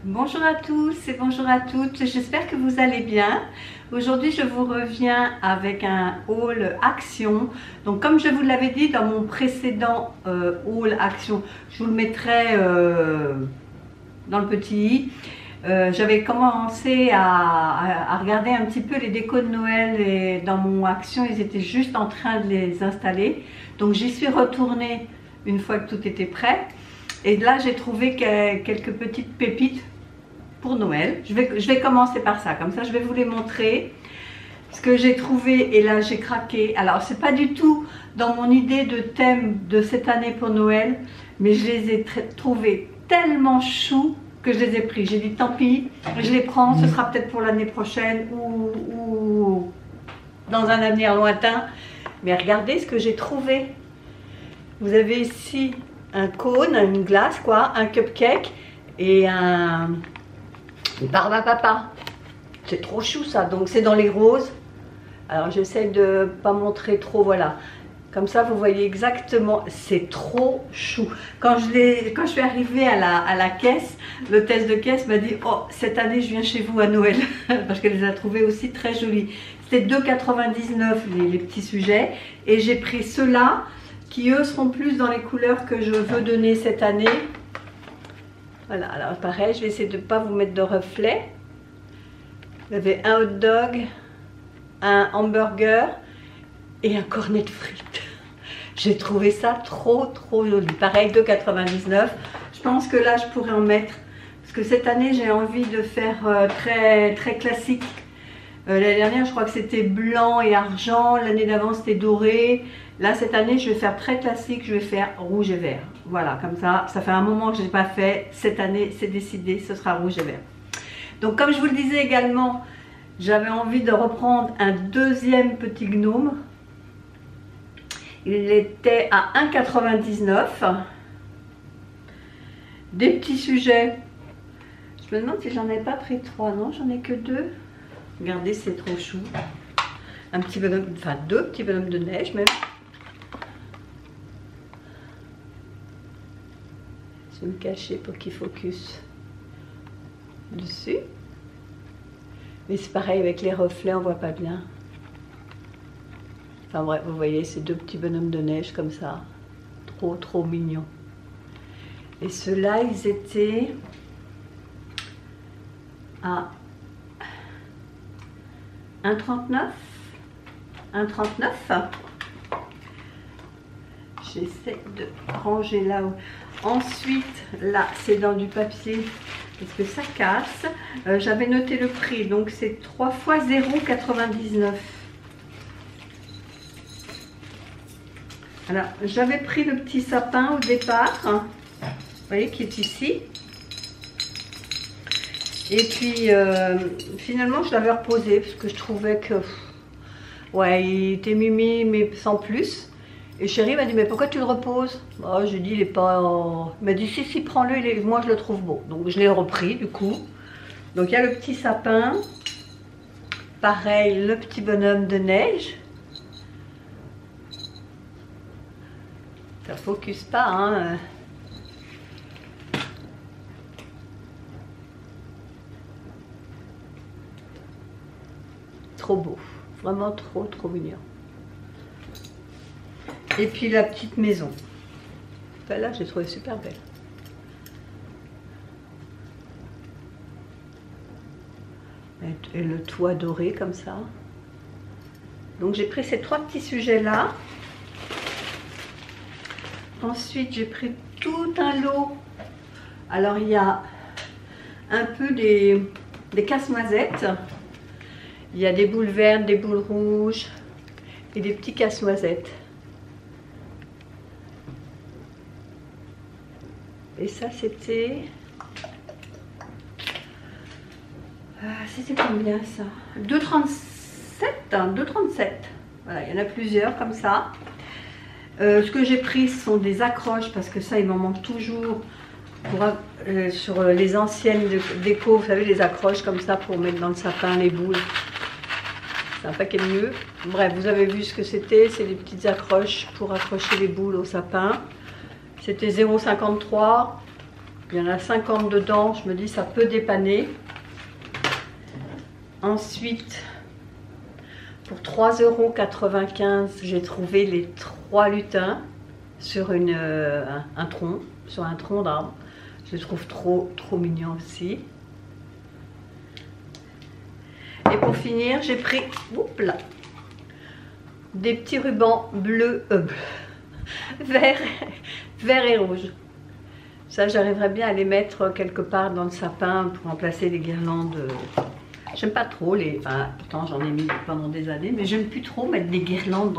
Bonjour à tous et bonjour à toutes, j'espère que vous allez bien. Aujourd'hui je vous reviens avec un haul action. Donc comme je vous l'avais dit dans mon précédent haul action, je vous le mettrai dans le petit i. J'avais commencé à regarder un petit peu les décos de Noël et dans mon action ils étaient juste en train de les installer. Donc j'y suis retournée une fois que tout était prêt. Et là j'ai trouvé quelques petites pépites pour Noël. Je vais commencer par ça, comme ça je vais vous les montrer. Ce que j'ai trouvé, et là j'ai craqué. Alors c'est pas du tout dans mon idée de thème de cette année pour Noël, mais je les ai trouvés tellement choux que je les ai pris. J'ai dit tant pis, je les prends, ce sera peut-être pour l'année prochaine ou dans un avenir lointain. Mais regardez ce que j'ai trouvé. Vous avez ici un cône, une glace quoi, un cupcake et une barbe à papa. C'est trop chou ça, donc c'est dans les roses. Alors j'essaie de pas montrer trop, voilà. Comme ça vous voyez exactement, c'est trop chou. Quand je suis arrivée à la caisse, l'hôtesse de caisse m'a dit « Oh, cette année je viens chez vous à Noël » parce qu'elle les a trouvés aussi très jolis. C'était 2,99 les petits sujets et j'ai pris ceux-là qui eux seront plus dans les couleurs que je veux donner cette année. Voilà, alors pareil, je vais essayer de ne pas vous mettre de reflets. Vous avez un hot dog, un hamburger et un cornet de frites. J'ai trouvé ça trop joli. Pareil, 2,99. Je pense que là, je pourrais en mettre. Parce que cette année, j'ai envie de faire très classique. L'année dernière, je crois que c'était blanc et argent. L'année d'avant, c'était doré. Là, cette année, je vais faire très classique. Je vais faire rouge et vert. Voilà, comme ça. Ça fait un moment que je n'ai pas fait. Cette année, c'est décidé. Ce sera rouge et vert. Donc, comme je vous le disais également, j'avais envie de reprendre un deuxième petit gnome. Il était à 1,99 €. Des petits sujets. Je me demande si j'en ai pas pris 3. Non, j'en ai que 2. Regardez, c'est trop chou. Un petit bonhomme, enfin 2 petits bonhommes de neige même. Je vais me cacher pour qu'il focus dessus. Mais c'est pareil avec les reflets, on voit pas bien. Enfin bref, vous voyez, ces 2 petits bonhommes de neige comme ça. Trop mignons. Et ceux-là, ils étaient à 1,39 €. 1,39 €. J'essaie de ranger là où. Ensuite, là, c'est dans du papier parce que ça casse. J'avais noté le prix, donc c'est 3 fois 0,99 €. Alors, j'avais pris le petit sapin au départ, hein, vous voyez, qui est ici. Et puis, finalement, je l'avais reposé parce que je trouvais que, ouais, il était mimi, mais sans plus. Et chérie m'a dit, mais pourquoi tu le reposes? Oh, j'ai dit, il est pas... Il m'a dit, si, prends-le, moi je le trouve beau. Donc, je l'ai repris, du coup. Donc, il y a le petit sapin. Pareil, le petit bonhomme de neige. Ça focus pas, hein. Trop beau, vraiment trop mignon. Et puis la petite maison. Celle-là, j'ai trouvé super belle. Et le toit doré comme ça. Donc j'ai pris ces 3 petits sujets-là. Ensuite, j'ai pris tout un lot. Alors, il y a un peu des casse-noisettes. Il y a des boules vertes, des boules rouges et des petits casse-noisettes. Et ça, c'était... c'était combien ça? 2,37 €, 2,37 €. Voilà, il y en a plusieurs comme ça. Ce que j'ai pris, ce sont des accroches parce que ça, il m'en manque toujours pour, sur les anciennes déco. Vous savez, les accroches comme ça pour mettre dans le sapin les boules. C'est un paquet mieux. Bref, vous avez vu ce que c'était. C'est des petites accroches pour accrocher les boules au sapin. C'était 0,53 €. Il y en a 50 dedans, je me dis ça peut dépanner. Ensuite, pour 3,95 €, j'ai trouvé les 3 lutins sur un tronc d'arbre. Je les trouve trop mignons aussi. Et pour finir, j'ai pris des petits rubans bleus, vert et rouge. Ça, j'arriverais bien à les mettre quelque part dans le sapin pour remplacer les guirlandes. J'aime pas trop pourtant j'en ai mis pendant des années, mais j'aime plus trop mettre des guirlandes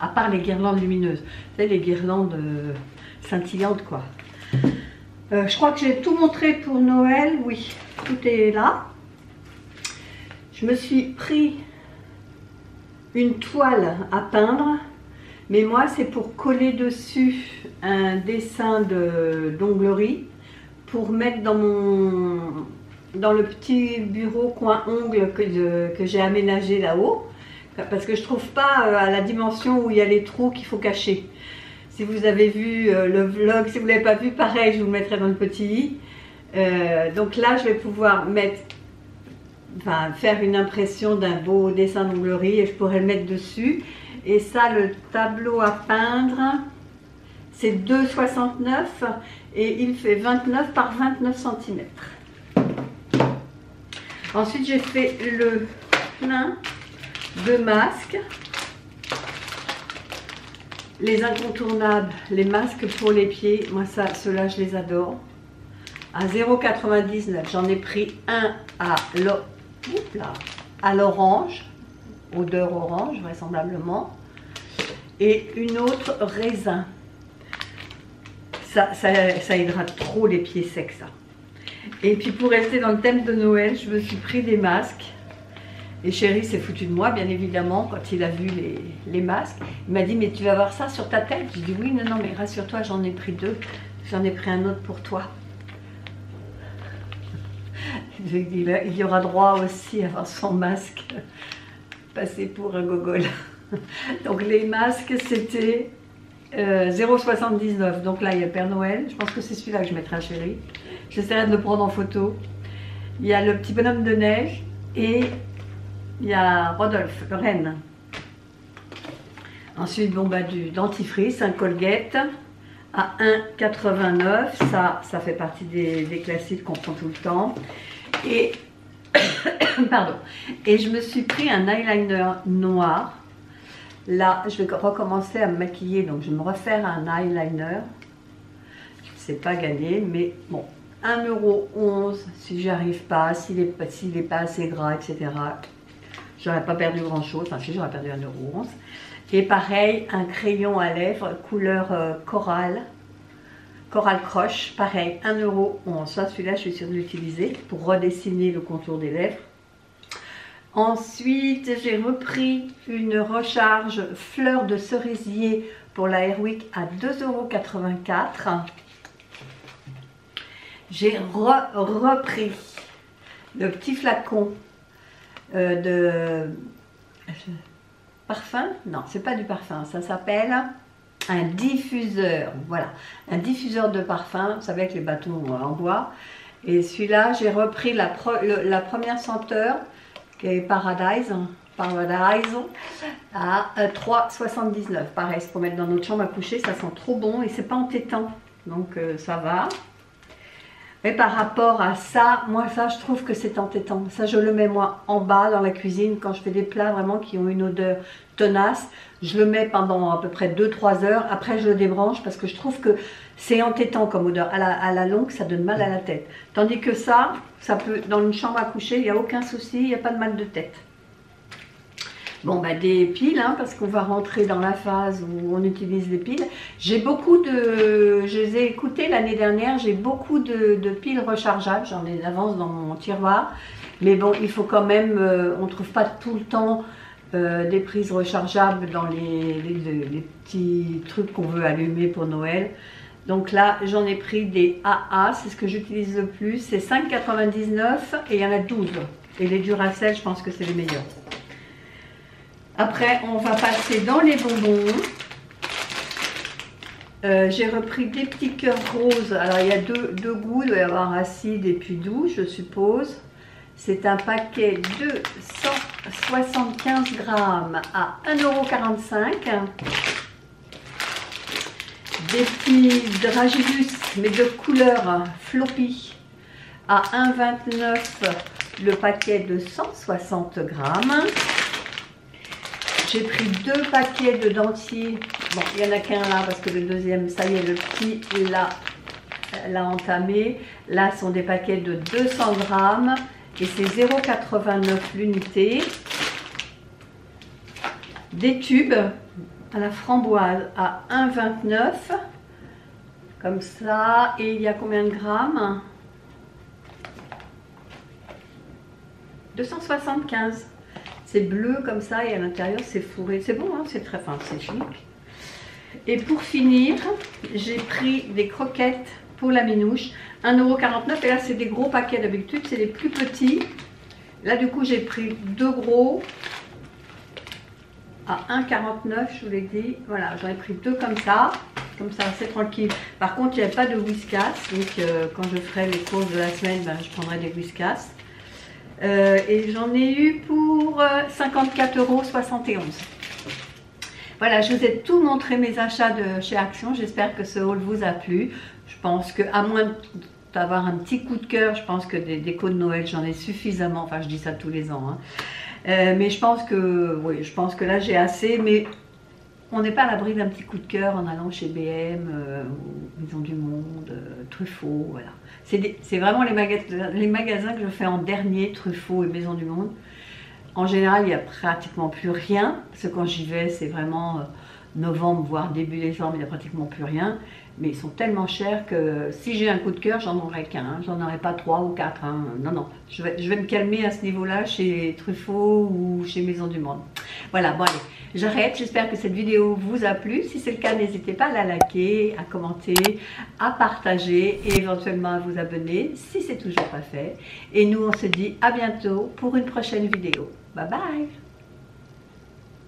à part les guirlandes lumineuses. Vous savez, les guirlandes scintillantes, quoi. Je crois que j'ai tout montré pour Noël. Oui, tout est là. Je me suis pris une toile à peindre. Mais moi, c'est pour coller dessus un dessin d'onglerie pour mettre dans le petit bureau coin ongles que j'ai aménagé là-haut. Parce que je ne trouve pas à la dimension où il y a les trous qu'il faut cacher. Si vous avez vu le vlog, si vous ne l'avez pas vu, pareil, je vous le mettrai dans le petit i. Donc là, je vais pouvoir faire une impression d'un beau dessin d'onglerie et je pourrais le mettre dessus. Et ça, le tableau à peindre, c'est 2,69 et il fait 29 par 29 cm. Ensuite, j'ai fait le plein de masques. Les incontournables, les masques pour les pieds, moi ceux-là je les adore. À 0,99 €, j'en ai pris un à l'orange. Odeur orange vraisemblablement, et une autre raisin. Ça hydrate trop les pieds secs, ça. Et puis pour rester dans le thème de Noël, je me suis pris des masques. Et Chéri s'est foutu de moi, bien évidemment, quand il a vu les masques. Il m'a dit, mais tu vas avoir ça sur ta tête? Je dis, oui, non, mais rassure-toi, j'en ai pris 2. J'en ai pris un autre pour toi. J'ai dit, il y aura droit aussi à avoir son masque. Passer pour un gogol. Donc les masques, c'était 0,79 €. Donc là, il y a Père Noël. Je pense que c'est celui-là que je mettrai à Chéri. J'essaierai de le prendre en photo. Il y a le petit bonhomme de neige et il y a Rodolphe, le renne. Ensuite, du dentifrice, un Colgate à 1,89 €. Ça fait partie des classiques qu'on prend tout le temps. Et pardon. Et je me suis pris un eyeliner noir. Là, je vais recommencer à me maquiller, donc je vais me refaire un eyeliner. C'est pas gagné, mais bon, 1,11 € si j'y arrive pas, s'il n'est pas assez gras, etc. J'aurais pas perdu grand chose, enfin si, j'aurais perdu 1,11 €. Et pareil, un crayon à lèvres couleur coral croche, pareil, 1,11 €. Ça, celui-là, je suis sûre de l'utiliser pour redessiner le contour des lèvres. Ensuite, j'ai repris une recharge fleur de cerisier pour la Airwick à 2,84 €. J'ai repris le petit flacon de parfum. Non, c'est pas du parfum, ça s'appelle un diffuseur. Voilà, un diffuseur de parfum, vous savez, avec les bâtons en bois. Et celui-là, j'ai repris la première senteur, qui est Paradise à 3,79 €. Pareil, c'est pour mettre dans notre chambre à coucher, ça sent trop bon et c'est pas entêtant, donc ça va. Mais par rapport à ça, moi ça je trouve que c'est entêtant. Ça je le mets moi en bas dans la cuisine quand je fais des plats vraiment qui ont une odeur tenace. Je le mets pendant à peu près 2-3 heures. Après je le débranche parce que je trouve que c'est entêtant comme odeur. À la longue ça donne mal à la tête. Tandis que ça peut, dans une chambre à coucher, il n'y a aucun souci, il n'y a pas de mal de tête. Bon, des piles, hein, parce qu'on va rentrer dans la phase où on utilise des piles. Je les ai écoutées l'année dernière, j'ai beaucoup de piles rechargeables, j'en ai d'avance dans mon tiroir. Mais bon, il faut quand même, on ne trouve pas tout le temps des prises rechargeables dans les petits trucs qu'on veut allumer pour Noël. Donc là, j'en ai pris des AA, c'est ce que j'utilise le plus. C'est 5,99 € et il y en a 12. Et les Duracell, je pense que c'est les meilleurs. Après, on va passer dans les bonbons. J'ai repris des petits cœurs roses. Alors il y a deux goûts, il doit y avoir acide et puis doux, je suppose. C'est un paquet de 175 grammes à 1,45 €. Des petits dragibus, mais de couleur floppy, à 1,29 € le paquet de 160 grammes. J'ai pris 2 paquets de dentiers. Bon, il n'y en a qu'un là parce que le deuxième, ça y est, le petit l'a entamé. Là, ce sont des paquets de 200 grammes et c'est 0,89 € l'unité. Des tubes à la framboise à 1,29 €. Comme ça. Et il y a combien de grammes? 275. C'est bleu comme ça et à l'intérieur c'est fourré. C'est bon, hein, c'est très fin, c'est chic. Et pour finir, j'ai pris des croquettes pour la minouche, 1,49 € et là c'est des gros paquets d'habitude, c'est les plus petits. Là du coup j'ai pris 2 gros à 1,49 €, je vous l'ai dit. Voilà, j'en ai pris 2 comme ça c'est tranquille. Par contre il n'y avait pas de Whiskas, donc quand je ferai les courses de la semaine, ben, je prendrai des Whiskas. Et j'en ai eu pour 54,71 €. Voilà, je vous ai tout montré mes achats de chez Action. J'espère que ce haul vous a plu. Je pense que, à moins d'avoir un petit coup de cœur, je pense que des décos de Noël, j'en ai suffisamment. Enfin, je dis ça tous les ans. Hein. Mais je pense que, oui, je pense que là, j'ai assez. Mais on n'est pas à l'abri d'un petit coup de cœur en allant chez BM, Maison du Monde, Truffaut, voilà. C'est vraiment les magasins que je fais en dernier, Truffaut et Maison du Monde. En général, il n'y a pratiquement plus rien, parce que quand j'y vais, c'est vraiment novembre, voire début décembre, il n'y a pratiquement plus rien. Mais ils sont tellement chers que si j'ai un coup de cœur, j'en aurai qu'un, hein. J'en aurai pas 3 ou 4. Hein. Non, non, je vais me calmer à ce niveau-là chez Truffaut ou chez Maison du Monde. Voilà, bon allez, j'arrête. J'espère que cette vidéo vous a plu. Si c'est le cas, n'hésitez pas à la liker, à commenter, à partager et éventuellement à vous abonner si c'est toujours pas fait. Et nous, on se dit à bientôt pour une prochaine vidéo. Bye bye!